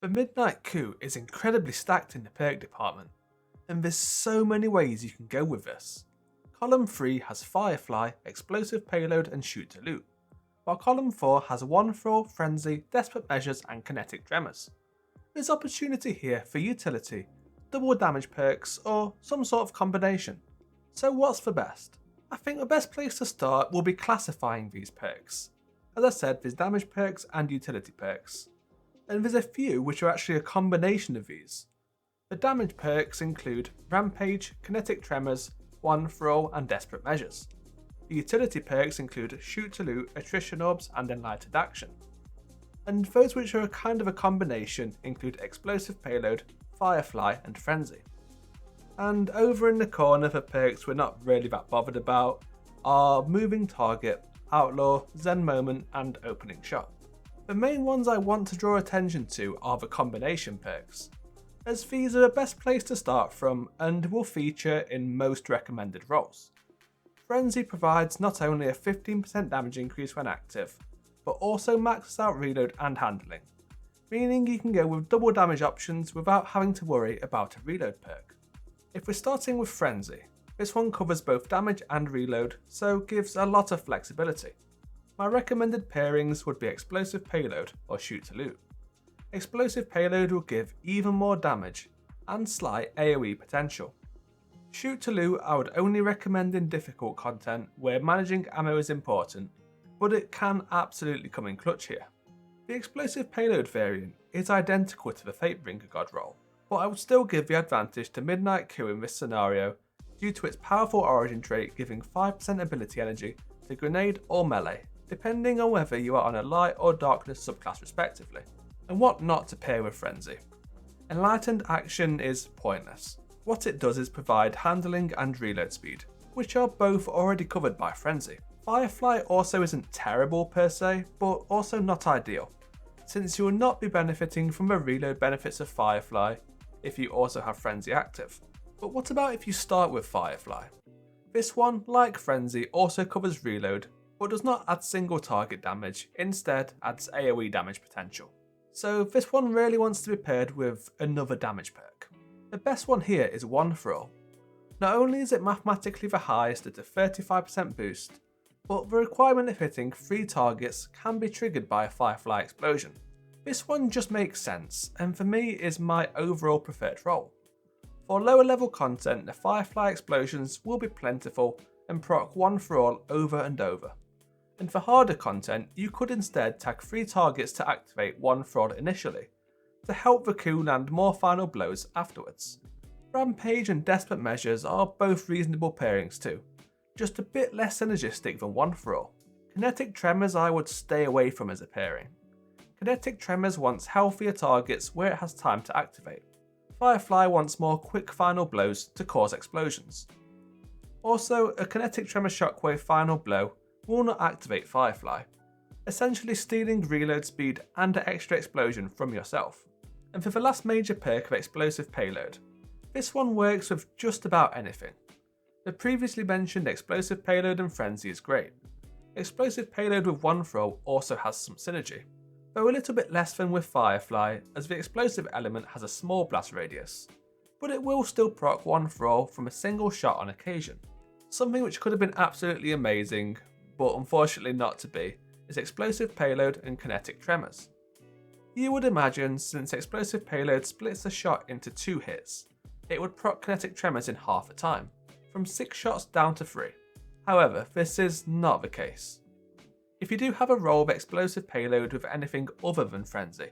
The Midnight Coup is incredibly stacked in the perk department, and there's so many ways you can go with this. Column 3 has Firefly, Explosive Payload and Shoot to Loot, while Column 4 has One for All, Frenzy, Desperate Measures and Kinetic Tremors. There's opportunity here for utility, double damage perks or some sort of combination. So what's the best? I think the best place to start will be classifying these perks. As I said, there's damage perks and utility perks, and there's a few which are actually a combination of these. The damage perks include Rampage, Kinetic Tremors, One for All and Desperate Measures. The utility perks include Shoot to Loot, Attrition Orbs and Enlightened Action. And those which are a kind of a combination include Explosive Payload, Firefly and Frenzy. And over in the corner for perks we're not really that bothered about are Moving Target, Outlaw, Zen Moment and Opening Shot. The main ones I want to draw attention to are the combination perks, as these are the best place to start from and will feature in most recommended roles. Frenzy provides not only a 15% damage increase when active, but also maxes out reload and handling, meaning you can go with double damage options without having to worry about a reload perk. If we're starting with Frenzy, this one covers both damage and reload, so gives a lot of flexibility. My recommended pairings would be Explosive Payload or Shoot to Loot. Explosive Payload will give even more damage and slight AoE potential. Shoot to Loot I would only recommend in difficult content where managing ammo is important, but it can absolutely come in clutch here. The Explosive Payload variant is identical to the Fatebringer God role, but I would still give the advantage to Midnight Coup in this scenario due to its powerful origin trait giving 5% ability energy to grenade or melee, depending on whether you are on a light or darkness subclass respectively. And what not to pair with Frenzy. Enlightened Action is pointless. What it does is provide handling and reload speed, which are both already covered by Frenzy. Firefly also isn't terrible per se, but also not ideal, since you will not be benefiting from the reload benefits of Firefly if you also have Frenzy active. But what about if you start with Firefly? This one, like Frenzy, also covers reload, but does not add single target damage, instead adds AoE damage potential. So this one really wants to be paired with another damage perk. The best one here is One for All. Not only is it mathematically the highest at a 35% boost, but the requirement of hitting 3 targets can be triggered by a Firefly explosion. This one just makes sense, and for me is my overall preferred role. For lower level content, the Firefly explosions will be plentiful and proc One for All over and over. And for harder content, you could instead tag 3 targets to activate One for All initially, to help the coup land more final blows afterwards. Rampage and Desperate Measures are both reasonable pairings too, just a bit less synergistic than One for All. Kinetic Tremors I would stay away from as a pairing. Kinetic Tremors wants healthier targets where it has time to activate. Firefly wants more quick final blows to cause explosions. Also, a Kinetic Tremor Shockwave final blow will not activate Firefly, essentially stealing reload speed and an extra explosion from yourself. And for the last major perk of Explosive Payload, this one works with just about anything. The previously mentioned Explosive Payload and Frenzy is great. Explosive Payload with One for All also has some synergy, though a little bit less than with Firefly as the explosive element has a small blast radius, but it will still proc One for All from a single shot on occasion. Something which could have been absolutely amazing, but unfortunately not to be, is Explosive Payload and Kinetic Tremors. You would imagine since Explosive Payload splits the shot into 2 hits, it would proc Kinetic Tremors in half the time, from 6 shots down to 3. However, this is not the case. If you do have a role of Explosive Payload with anything other than Frenzy,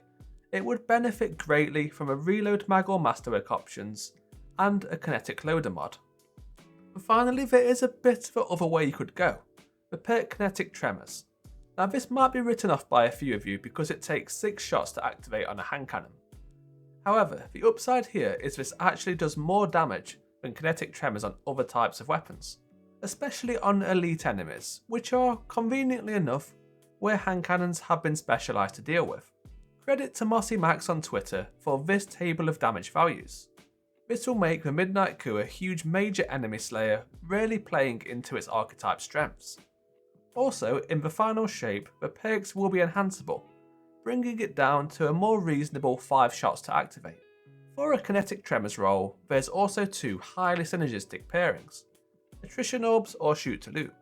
it would benefit greatly from a reload mag or masterwork options, and a kinetic loader mod. And finally, there is a bit of another way you could go, the perk Kinetic Tremors. Now this might be written off by a few of you because it takes 6 shots to activate on a hand cannon. However, the upside here is this actually does more damage than Kinetic Tremors on other types of weapons, especially on elite enemies, which are, conveniently enough, where hand cannons have been specialised to deal with. Credit to Mossy Max on Twitter for this table of damage values. This will make the Midnight Coup a huge major enemy slayer, really playing into its archetype strengths. Also, in the final shape, the perks will be enhanceable, bringing it down to a more reasonable 5 shots to activate. For a Kinetic Tremors roll, there's also 2 highly synergistic pairings, Attrition orbs or shoot to loot.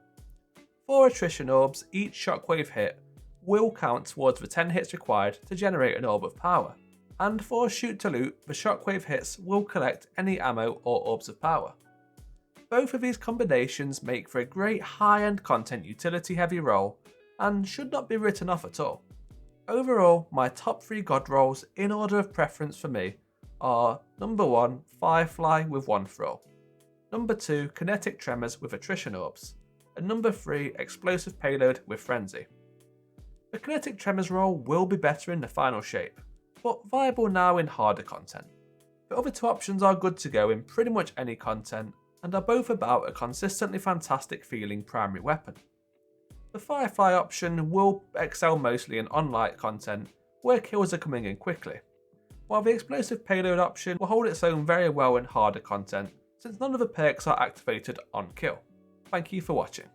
For Attrition orbs, each shockwave hit will count towards the 10 hits required to generate an orb of power, and for shoot to loot, the shockwave hits will collect any ammo or orbs of power. Both of these combinations make for a great high-end content utility heavy roll and should not be written off at all. Overall, my top 3 god rolls in order of preference for me are number 1, Firefly with 1 throw, number 2, Kinetic Tremors with Attrition orbs, and number 3, Explosive Payload with Frenzy. The Kinetic Tremors roll will be better in the final shape, but viable now in harder content. The other 2 options are good to go in pretty much any content, and are both about a consistently fantastic feeling primary weapon. The Firefly option will excel mostly in on-light content where kills are coming in quickly, while the Explosive Payload option will hold its own very well in harder content since none of the perks are activated on kill. Thank you for watching.